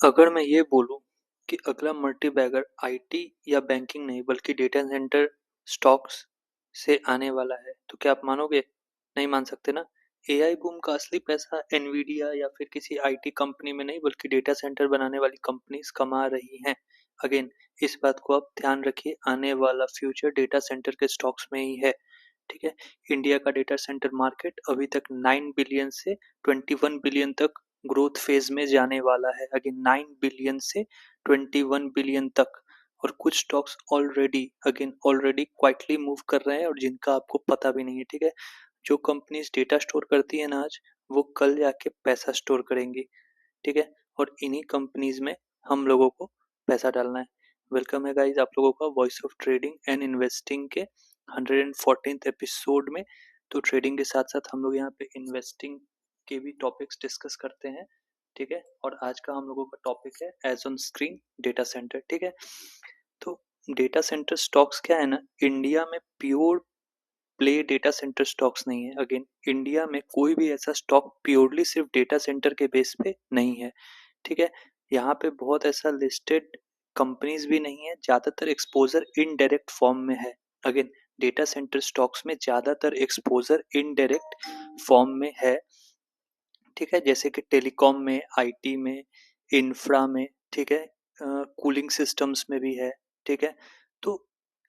अगर मैं ये बोलूँ कि अगला मल्टी बैगर आईटी या बैंकिंग नहीं बल्कि डेटा सेंटर स्टॉक्स से आने वाला है, तो क्या आप मानोगे? नहीं मान सकते ना। एआई बूम का असली पैसा एनवीडिया या फिर किसी आईटी कंपनी में नहीं बल्कि डेटा सेंटर बनाने वाली कंपनीज कमा रही हैं। अगेन, इस बात को आप ध्यान रखिए, आने वाला फ्यूचर डेटा सेंटर के स्टॉक्स में ही है। ठीक है। इंडिया का डेटा सेंटर मार्केट अभी तक 9 बिलियन से 21 बिलियन तक ग्रोथ फेज में जाने वाला है। अगेन 9 बिलियन से 21 बिलियन तक। और कुछ स्टॉक्स ऑलरेडी क्वाइटली मूव कर रहे हैं और जिनका आपको पता भी नहीं है। ठीक है। जो कंपनीज डेटा स्टोर करती है ना आज, वो कल जाके पैसा स्टोर करेंगी। ठीक है। और इन्हीं कंपनीज में हम लोगों को पैसा डालना है। वेलकम है गाइस आप लोगों का voice of trading and investing के 114th एपिसोड में। तो ट्रेडिंग के साथ साथ हम लोग यहाँ पे इन्वेस्टिंग के भी टॉपिक्स डिस्कस करते हैं। ठीक है। और आज का हम लोगों का टॉपिक है edge on screen data centre. ठीक है। तो डेटा सेंटर स्टॉक्स क्या है ना, इंडिया में pure play data centre stocks नहीं है। अगेन, इंडिया में कोई भी ऐसा स्टॉक प्योरली सिर्फ डेटा सेंटर के बेस पे नहीं है। ठीक है। यहाँ पे बहुत ऐसा लिस्टेड कंपनीज भी नहीं है, ज्यादातर एक्सपोजर इनडायरेक्ट फॉर्म में है। अगेन, डेटा सेंटर स्टॉक्स में ज्यादातर एक्सपोजर इनडायरेक्ट फॉर्म में है। ठीक है। जैसे कि टेलीकॉम में, आईटी में, इंफ्रा में। ठीक है। कूलिंग सिस्टम्स में भी है। ठीक है। तो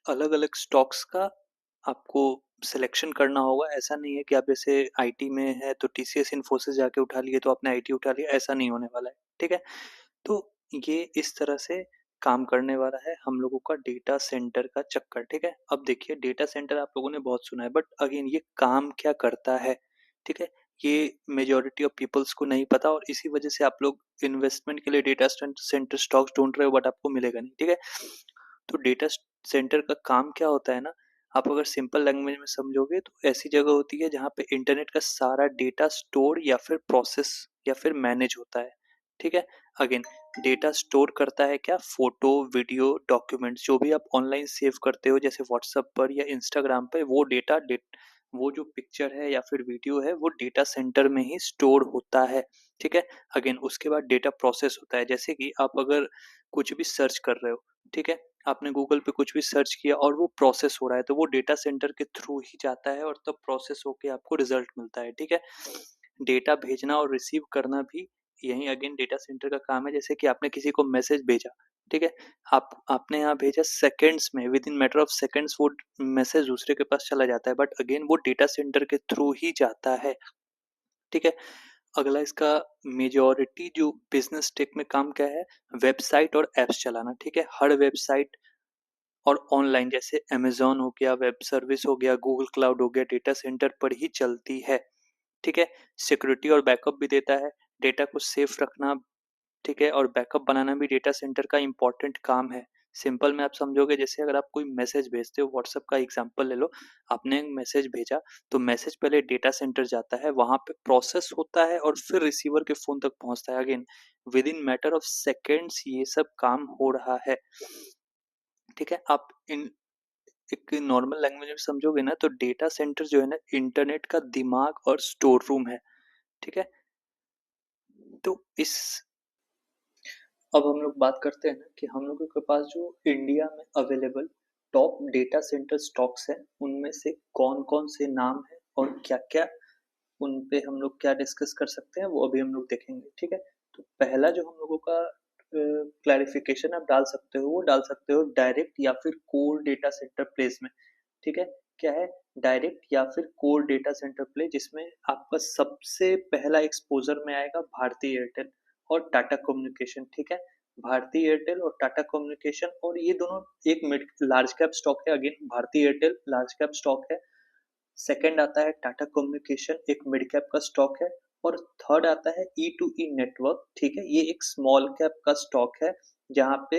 अलग अलग स्टॉक्स का आपको सिलेक्शन करना होगा। ऐसा नहीं है कि आप जैसे आईटी में है तो टीसीएस इन्फोसिस जाके उठा लिए तो आपने आईटी उठा लिया, ऐसा नहीं होने वाला है। ठीक है। तो ये इस तरह से काम करने वाला है हम लोगों का डेटा सेंटर का चक्कर। ठीक है। अब देखिए, डेटा सेंटर आप लोगों ने बहुत सुना है, बट अगेन ये काम क्या करता है? ठीक है। ये मेजॉरिटी ऑफ पीपल्स को नहीं पता और इसी वजह से आप लोग इन्वेस्टमेंट के लिए डेटा सेंटर स्टॉक्स ढूंढ रहे हो, बट आपको मिलेगा नहीं। ठीक है। तो डेटा सेंटर का काम क्या होता है ना, आप अगर सिंपल लैंग्वेज में समझोगे तो ऐसी जगह होती है जहाँ पे इंटरनेट का सारा डेटा स्टोर या फिर प्रोसेस या फिर मैनेज होता है। ठीक है। अगेन, डेटा स्टोर करता है क्या? फोटो, वीडियो, डॉक्यूमेंट्स, जो भी आप ऑनलाइन सेव करते हो जैसे व्हाट्सएप पर या इंस्टाग्राम पर, वो वो जो पिक्चर है या फिर वीडियो है वो डेटा सेंटर में ही स्टोर होता है। ठीक है। अगेन, उसके बाद डेटा प्रोसेस होता है। जैसे कि आप अगर कुछ भी सर्च कर रहे हो, ठीक है, आपने गूगल पे कुछ भी सर्च किया और वो प्रोसेस हो रहा है, तो वो डेटा सेंटर के थ्रू ही जाता है और तब प्रोसेस होके आपको रिजल्ट मिलता है। ठीक है। डेटा भेजना और रिसीव करना भी यही अगेन डेटा सेंटर का काम है। जैसे कि आपने किसी को मैसेज भेजा, ठीक है, आपने यहाँ भेजा, सेकंड्स में, with in matter of seconds वो मैसेज दूसरे के पास चला जाता है, बट अगेन वो डेटा सेंटर के थ्रू ही जाता है। ठीक है। अगला इसका मेजॉरिटी जो बिजनेस टेक में काम क्या है, वेबसाइट और एप्स चलाना। ठीक है। हर वेबसाइट और ऑनलाइन जैसे अमेज़न हो गया, वेब सर्विस हो गया, गूगल क्लाउड हो गया, डेटा सेंटर पर ही चलती है। ठीक है। सिक्योरिटी और बैकअप भी देता है, डेटा को सेफ रखना, ठीक है, और बैकअप बनाना भी डेटा सेंटर का इम्पोर्टेंट काम है। सिंपल में आप समझोगे, जैसे अगर आप कोई मैसेज भेजते हो, व्हाट्सएप का एग्जांपल ले लो, आपने एक मैसेज भेजा तो मैसेज पहले डेटा सेंटर जाता है, वहां पे प्रोसेस होता है और फिर रिसीवर के फोन तक पहुंचता है। Again, with in matter of seconds ये सब काम हो रहा है। ठीक है। आप इन एक नॉर्मल लैंग्वेज में समझोगे ना, तो डेटा सेंटर जो है ना, इंटरनेट का दिमाग और स्टोर रूम है। ठीक है। तो इस अब हम लोग बात करते हैं ना कि हम लोगों के पास जो इंडिया में available top data centre stocks हैं, उनमें से कौन कौन से नाम है और क्या क्या उन पे हम लोग क्या डिस्कस कर सकते हैं, वो अभी हम लोग देखेंगे। ठीक है। तो पहला जो हम लोगों का क्लैरिफिकेशन आप डाल सकते हो, वो डाल सकते हो डायरेक्ट या फिर कोर डेटा सेंटर प्लेस में। ठीक है। क्या है? डायरेक्ट या फिर कोर डेटा सेंटर प्ले, जिसमें आपका सबसे पहला एक्सपोजर में आएगा भारती एयरटेल और टाटा कम्युनिकेशन। ठीक है। भारती एयरटेल और टाटा कम्युनिकेशन, और ये दोनों एक मिड लार्ज कैप स्टॉक है। Again, Bharti Airtel large cap stock है। सेकंड आता है टाटा कम्युनिकेशन, एक मिड कैप का स्टॉक है। और थर्ड आता है ई टू ई नेटवर्क। ठीक है। ये एक स्मॉल कैप का स्टॉक है, जहाँ पे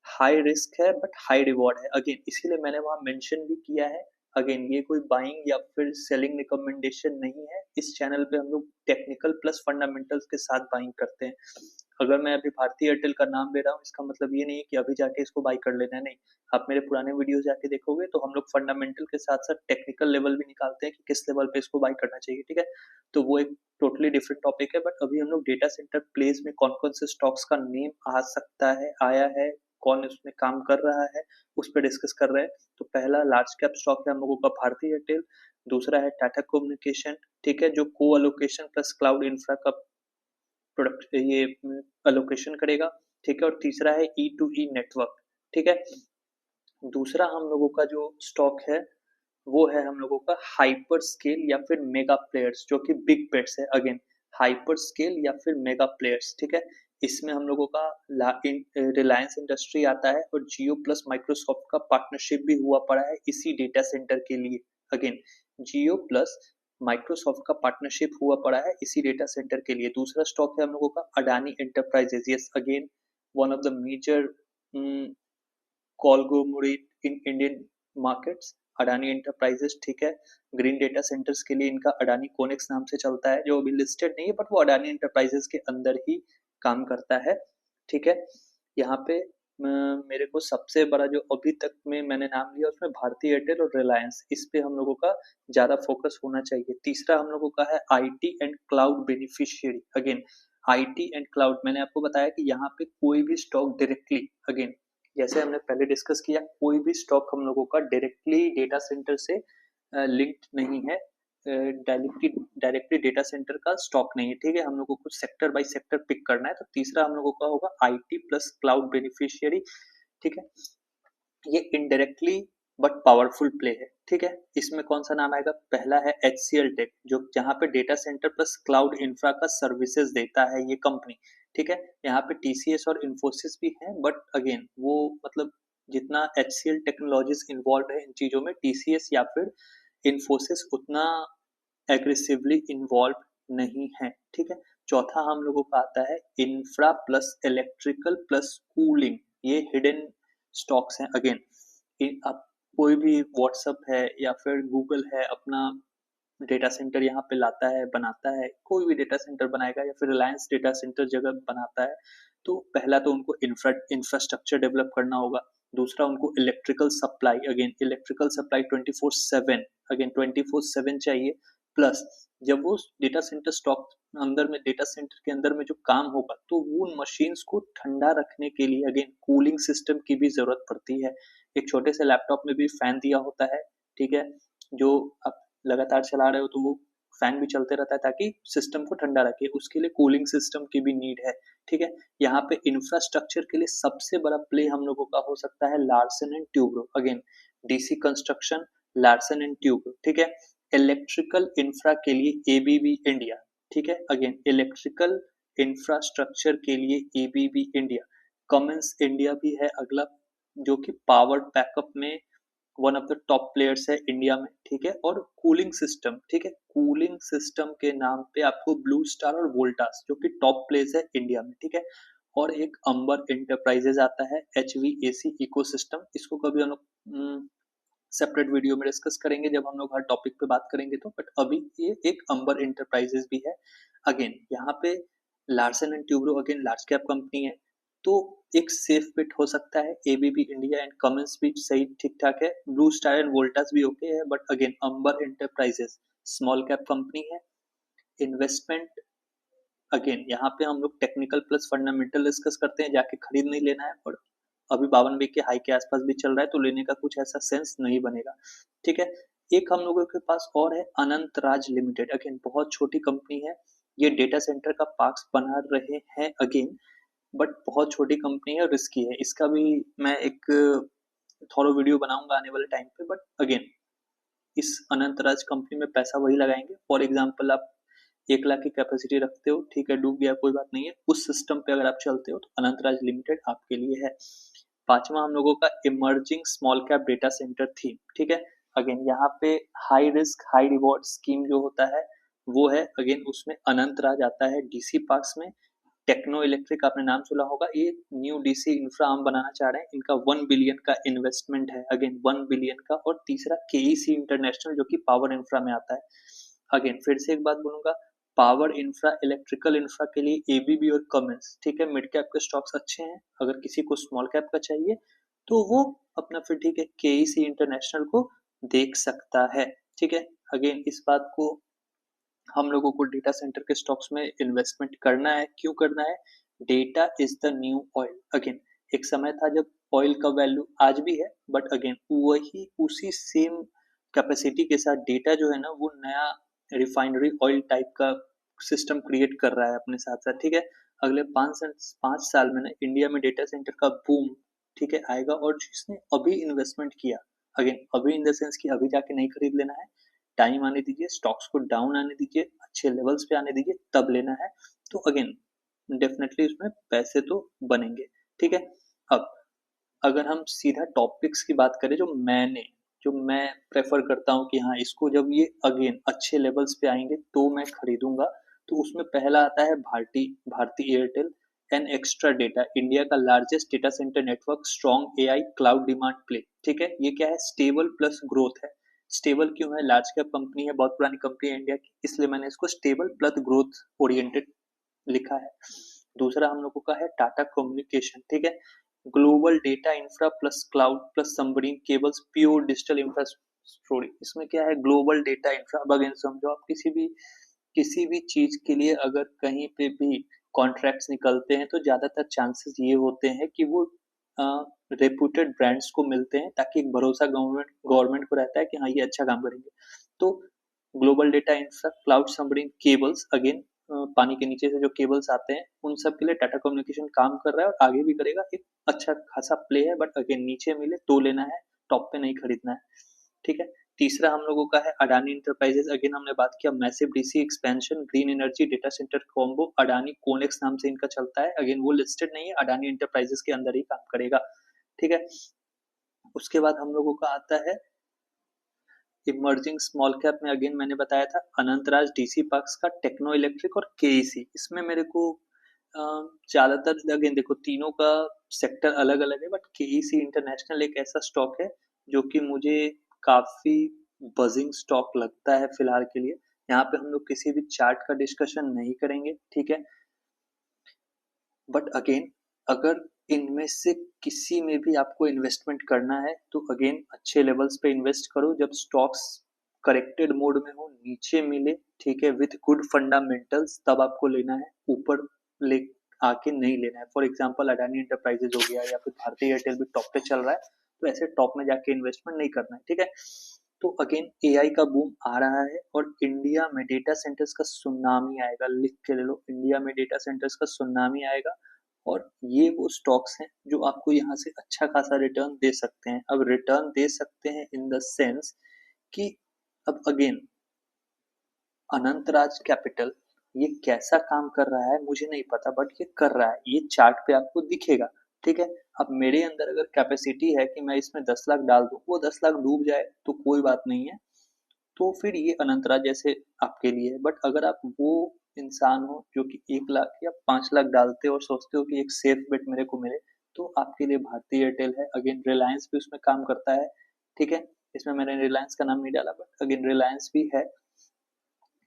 हाई रिस्क है बट हाई रिवॉर्ड है। अगेन, इसीलिए मैंने वहां मेंशन भी किया है। अगेन ये कोई बाइंग या फिर सेलिंग रिकमेंडेशन नहीं है। इस चैनल पे हम लोग टेक्निकल प्लस फंडामेंटल्स के साथ बाइंग करते हैं। अगर मैं अभी भारती एयरटेल का नाम ले रहा हूँ, इसका मतलब ये नहीं है कि अभी जाके इसको बाई कर लेना है, नहीं। आप मेरे पुराने वीडियो जाके देखोगे तो हम लोग फंडामेंटल के साथ साथ टेक्निकल लेवल भी निकालते हैं कि किस लेवल पे इसको बाई करना चाहिए, ठीक है। तो वो एक टोटली डिफरेंट टॉपिक है। बट अभी हम लोग डेटा सेंटर प्लेस में कौन कौन से स्टॉक्स का नेम आ सकता है, आया है, कौन उसमें काम कर रहा है, उस पर डिस्कस कर रहे हैं। तो पहला लार्ज कैप स्टॉक है हम लोगों का भारती एयरटेल। दूसरा है टाटा कम्युनिकेशन, ठीक है, जो को अलोकेशन प्लस क्लाउड इंफ्रा का प्रोडक्ट ये अलोकेशन करेगा, ठीक है। और तीसरा है ई टू ई नेटवर्क, ठीक है। दूसरा हम लोगों का जो स्टॉक है वो है हम लोगों का हाइपर स्केल या फिर मेगा प्लेयर्स, जो कि बिग बेट्स है। अगेन हाइपर स्केल या फिर मेगा प्लेयर्स, ठीक है। इसमें हम लोगों का रिलायंस इंडस्ट्री आता है और जियो प्लस माइक्रोसॉफ्ट का पार्टनरशिप भी हुआ पड़ा है इसी डेटा सेंटर के लिए। अगेन जियो प्लस माइक्रोसॉफ्ट का पार्टनरशिप हुआ पड़ा है इसी डेटा सेंटर के लिए। दूसरा स्टॉक है हम लोगों का Adani enterprises, yes again one of the major conglomerate in Indian markets, Adani enterprises, ठीक है। ग्रीन डेटा सेंटर्स के लिए इनका अडानी कोनेक्स नाम से चलता है, जो अभी लिस्टेड नहीं है बट वो अडानी एंटरप्राइजेस के अंदर ही काम करता है, ठीक है। यहाँ पे मेरे को सबसे बड़ा जो अभी तक में मैंने नाम लिया उसमें भारती एयरटेल और रिलायंस, इस पे हम लोगों का ज्यादा फोकस होना चाहिए। तीसरा हम लोगों का है IT and cloud beneficiary. Again IT and cloud, मैंने आपको बताया कि यहाँ पे कोई भी स्टॉक डायरेक्टली, अगेन जैसे हमने पहले डिस्कस किया, कोई भी स्टॉक हम लोगों का डायरेक्टली डेटा सेंटर से लिंक्ड नहीं है, डायरेक्टली डायरेक्टली डेटा सेंटर का स्टॉक नहीं है, ठीक है। हम लोगों को सेक्टर बाय सेक्टर पिक करना है। तो तीसरा हम लोगों का होगा आईटी प्लस क्लाउड बेनिफिशियरी, ठीक है। ये इनडायरेक्टली बट पावरफुल प्ले है, ठीक है। इसमें कौन सा नाम आएगा, पहला है HCL टेक, जो जहाँ पे data centre plus cloud infra का सर्विसेज देता है ये कंपनी, ठीक है। यहाँ पे TCS और इन्फोसिस भी है, बट अगेन वो मतलब जितना HCL टेक्नोलॉजीज इन्वॉल्व है इन चीजों में, TCS या फिर इन्फोसिस उतना एग्रेसिवली इन्वॉल्व नहीं है, ठीक है। चौथा हम लोगों का आता है infra plus electrical plus cooling, ये हिडन स्टॉक्स हैं। अगेन आप कोई भी व्हाट्सअप है या फिर गूगल है अपना डेटा सेंटर यहाँ पे लाता है, बनाता है, कोई भी डेटा सेंटर बनाएगा या फिर रिलायंस डेटा सेंटर जगह बनाता है, तो पहला तो उनको इंफ्रास्ट्रक्चर डेवलप करना होगा। दूसरा उनको electrical supply, again electrical supply 24/7, again 24/7 चाहिए। प्लस जब वो डेटा सेंटर स्टॉक अंदर में, डेटा सेंटर के अंदर में जो काम होगा, तो वो उन मशीन्स को ठंडा रखने के लिए अगेन कूलिंग सिस्टम की भी जरूरत पड़ती है। एक छोटे से लैपटॉप में भी फैन दिया होता है, ठीक है, जो आप लगातार चला रहे हो तो वो फैन भी चलते रहता है ताकि सिस्टम को ठंडा रखे, उसके लिए कूलिंग सिस्टम की भी नीड है, ठीक है। यहाँ पे इंफ्रास्ट्रक्चर के लिए सबसे बड़ा प्ले हम लोगों का हो सकता है Larsen and Toubro, again DC construction, Larsen and Toubro, ठीक है। इलेक्ट्रिकल इंफ्रा के लिए एबीबी इंडिया, ठीक है। अगेन इलेक्ट्रिकल इंफ्रास्ट्रक्चर के लिए एबीबी इंडिया। कमेंस इंडिया भी है अगला, जो कि पावर बैकअप में one of the top players है इंडिया में, ठीक है। और कूलिंग सिस्टम, ठीक है, कूलिंग सिस्टम के नाम पे आपको ब्लू स्टार और वोल्टास, जो कि टॉप प्लेयर्स है इंडिया में, ठीक है। और एक अंबर एंटरप्राइजेज आता है, HVAC इकोसिस्टम, इसको कभी हम लोग सेपरेट वीडियो में डिस्कस करेंगे जब हम लोग हर टॉपिक पे बात करेंगे तो, बट अभी ये एक अंबर इंटरप्राइजेस भी है। अगेन यहाँ पे Larsen and Toubro again large cap company है, तो एक सेफ बिट हो सकता है एबीबी इंडिया एंड कमेंस भी सही ठीक ठाक है, ब्लू स्टार एंड वोल्टास भी ओके है, but again Amber enterprises small cap company है। इन्वेस्टमेंट, अगेन यहाँ पे हम लोग टेक्निकल प्लस फंडामेंटल डिस्कस करते हैं, जाके खरीद नहीं लेना है। और अभी 52 के हाई के आसपास भी चल रहा है, तो लेने का कुछ ऐसा सेंस नहीं बनेगा, ठीक है। एक हम लोगों के पास और है अनंत राज लिमिटेड, अगेन बहुत छोटी कंपनी है, ये डेटा सेंटर का पार्क्स बना रहे हैं अगेन, बट बहुत छोटी कंपनी है और रिस्की है। इसका भी मैं एक थोड़ा वीडियो बनाऊंगा आने वाले टाइम पे, बट अगेन इस अनंत राज कंपनी में पैसा वही लगाएंगे। फॉर एग्जाम्पल आप 1 लाख की कैपेसिटी रखते हो, ठीक है, डूब गया कोई बात नहीं है, उस सिस्टम पे अगर आप चलते हो तो अनंतराज लिमिटेड आपके लिए है। पांचवा हम लोगों का emerging small cap data centre theme, ठीक है। अगेन यहाँ पे high risk high reward scheme जो होता है वो है, अगेन उसमें अनंतराज आता है डीसी पार्क्स में। टेक्नो इलेक्ट्रिक आपने नाम सुना होगा, ये न्यू डीसी इंफ्रा आर्म बनाना चाह रहे हैं, इनका 1 बिलियन का इन्वेस्टमेंट है, अगेन 1 बिलियन का। और तीसरा केईसी इंटरनेशनल जो कि पावर इंफ्रा में आता है। अगेन फिर से एक बात बोलूंगा, पावर इंफ्रा, इलेक्ट्रिकल इंफ्रा के लिए एबीबी और कमेंस, ठीक है, मिड कैप के स्टॉक्स अच्छे हैं। अगर किसी को स्मॉल कैप का चाहिए तो वो अपना फिर ठीक है केईसी इंटरनेशनल को देख सकता है, ठीक है। अगेन इस बात को हम लोगों को डेटा सेंटर के स्टॉक्स में इन्वेस्टमेंट करना है। क्यों करना है? Data is the new oil. Again एक समय था जब ऑयल का वैल्यू आज भी है, बट अगेन वही उसी सेम कैपेसिटी के साथ डेटा जो है ना वो नया रिफाइनरी ऑयल टाइप का सिस्टम क्रिएट कर रहा है अपने साथ साथ, ठीक है। अगले 5 साल में ना इंडिया में डेटा सेंटर का बूम, ठीक है, आएगा। और जिसने अभी इन्वेस्टमेंट किया, अगेन अभी इन द सेंस कि अभी जाके नहीं खरीद लेना है, टाइम आने दीजिए, स्टॉक्स को डाउन आने दीजिए, अच्छे लेवल्स पे आने दीजिए, तब लेना है। तो अगेन डेफिनेटली उसमें पैसे तो बनेंगे, ठीक है। अब अगर हम सीधा टॉपिक्स की बात करें जो मैं प्रेफर करता हूँ कि हाँ इसको जब ये अगेन अच्छे लेवल्स पे आएंगे तो मैं खरीदूंगा, तो उसमें पहला आता है Bharti Airtel and extra data, India का largest data centre network, strong AI cloud demand play, ठीक है। ये क्या है? स्टेबल प्लस ग्रोथ है। स्टेबल क्यों है? लार्ज कैप कंपनी है, बहुत पुरानी कंपनी है इंडिया की, इसलिए मैंने इसको स्टेबल प्लस ग्रोथ ओरिएंटेड लिखा है। दूसरा हम लोगों का है टाटा कम्युनिकेशन, ठीक है, global data infra plus cloud plus submarine cables, pure digital infrastructure. इसमें क्या है? Global data infra. अब अगेन समझो, आप किसी भी चीज के लिए अगर कहीं पे भी कॉन्ट्रैक्ट्स निकलते हैं तो ज्यादातर चांसेस ये होते हैं कि वो रेपुटेड ब्रांड्स को मिलते हैं, ताकि एक भरोसा गवर्नमेंट गवर्नमेंट को रहता है कि हाँ ये अच्छा काम करेंगे। तो global data infra, cloud submarine cables, again पानी के नीचे से जो केबल्स आते हैं उन सब के लिए टाटा कम्युनिकेशन काम कर रहा है और आगे भी करेगा। एक अच्छा खासा प्ले है, बट अगेन नीचे मिले तो लेना है, टॉप पे नहीं खरीदना है, ठीक है। तीसरा हम लोगों का है अडानी इंटरप्राइजेस। अगेन हमने बात किया massive DC expansion, green energy, data centre combo, Adani ConneX नाम से इनका चलता है। अगेन वो लिस्टेड नहीं है, अडानी इंटरप्राइजेस के अंदर ही काम करेगा, ठीक है। उसके बाद हम लोगों का आता है इमर्जिंग स्मॉल कैप में, अगेन मैंने बताया था अनंतराज, डीसी पार्क्स का, टेक्नो इलेक्ट्रिक और केईसी। इसमें मेरे को ज्यादातर अगेन देखो तीनों का सेक्टर अलग अलग है, बट केईसी इंटरनेशनल एक ऐसा स्टॉक है जो कि मुझे काफी बजिंग स्टॉक लगता है फिलहाल के लिए। यहाँ पे हम लोग किसी भी चार्ट का डिस्कशन नहीं करेंगे, ठीक है। बट अगेन अगर इनमें से किसी में भी आपको इन्वेस्टमेंट करना है तो अगेन अच्छे लेवल्स पे इन्वेस्ट करो, जब स्टॉक्स करेक्टेड मोड में हो, नीचे मिले, ठीक है, विथ गुड फंडामेंटल्स, तब आपको लेना है, ऊपर ले आके नहीं लेना है। फॉर एग्जांपल अडानी एंटरप्राइजेज हो गया या फिर भारतीय एयरटेल भी टॉप पे चल रहा है, तो ऐसे टॉप में जाके इन्वेस्टमेंट नहीं करना है, ठीक है। तो अगेन एआई का बूम आ रहा है और इंडिया में डेटा सेंटर्स का सुनामी आएगा, लिख के ले लो, इंडिया में डेटा सेंटर्स का सुनामी आएगा। और ये वो स्टॉक्स हैं जो आपको यहाँ से अच्छा खासा रिटर्न दे सकते हैं। अब रिटर्न दे सकते हैं इन द सेंस कि अब अगेन अनंतराज कैपिटल ये कैसा काम कर रहा है मुझे नहीं पता, बट ये कर रहा है, ये चार्ट पे आपको दिखेगा, ठीक है। अब मेरे अंदर अगर कैपेसिटी है कि मैं इसमें 10 लाख डाल दूं, वो 10 लाख डूब जाए तो कोई बात नहीं है, तो फिर ये अनंतराज जैसे आपके लिए है। बट अगर आप वो इंसान हो जो कि 1 लाख या 5 लाख डालते हो और सोचते हो कि एक सेफ बेट मेरे को मिले, तो आपके लिए भारतीय एयरटेल है। अगेन रिलायंस भी उसमें काम करता है, ठीक है, इसमें मैंने रिलायंस का नाम नहीं डाला, बट अगेन रिलायंस भी है,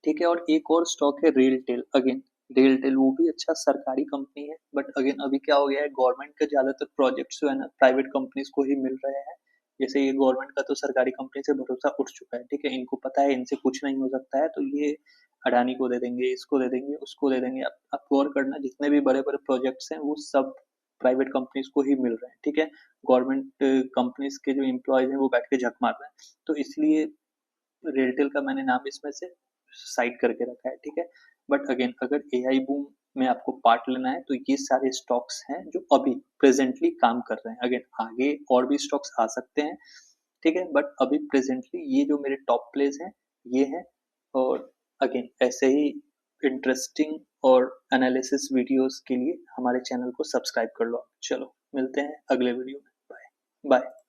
ठीक है। और एक और स्टॉक है रेलटेल, अगेन रेलटेल वो भी अच्छा सरकारी कंपनी है, बट अगेन अभी क्या हो गया है, गवर्नमेंट के ज्यादातर प्रोजेक्ट्स जो है ना प्राइवेट कंपनीज को ही मिल रहे हैं। जैसे ये गवर्नमेंट का तो सरकारी कंपनी से भरोसा उठ चुका है, ठीक है, इनको पता है इनसे कुछ नहीं हो सकता है, तो ये अडानी को दे देंगे, इसको दे देंगे, उसको दे देंगे। आप गौर करना, जितने भी बड़े बड़े प्रोजेक्ट्स हैं वो सब प्राइवेट कंपनीज को ही मिल रहे हैं, ठीक है। गवर्नमेंट कंपनीज के जो एम्प्लॉयज हैं वो बैठ के झक मार रहे हैं, तो इसलिए रेलटेल का मैंने नाम इसमें से साइड करके रखा है, ठीक है। बट अगेन अगर एआई बूम में आपको पार्ट लेना है तो ये सारे स्टॉक्स हैं जो अभी प्रेजेंटली काम कर रहे हैं। अगेन आगे और भी स्टॉक्स आ सकते हैं, ठीक है, बट अभी प्रेजेंटली ये जो मेरे टॉप प्लेस हैं ये हैं। और अगेन ऐसे ही इंटरेस्टिंग और एनालिसिस वीडियोस के लिए हमारे चैनल को सब्सक्राइब कर लो। चलो मिलते हैं अगले वीडियो में, बाय बाय।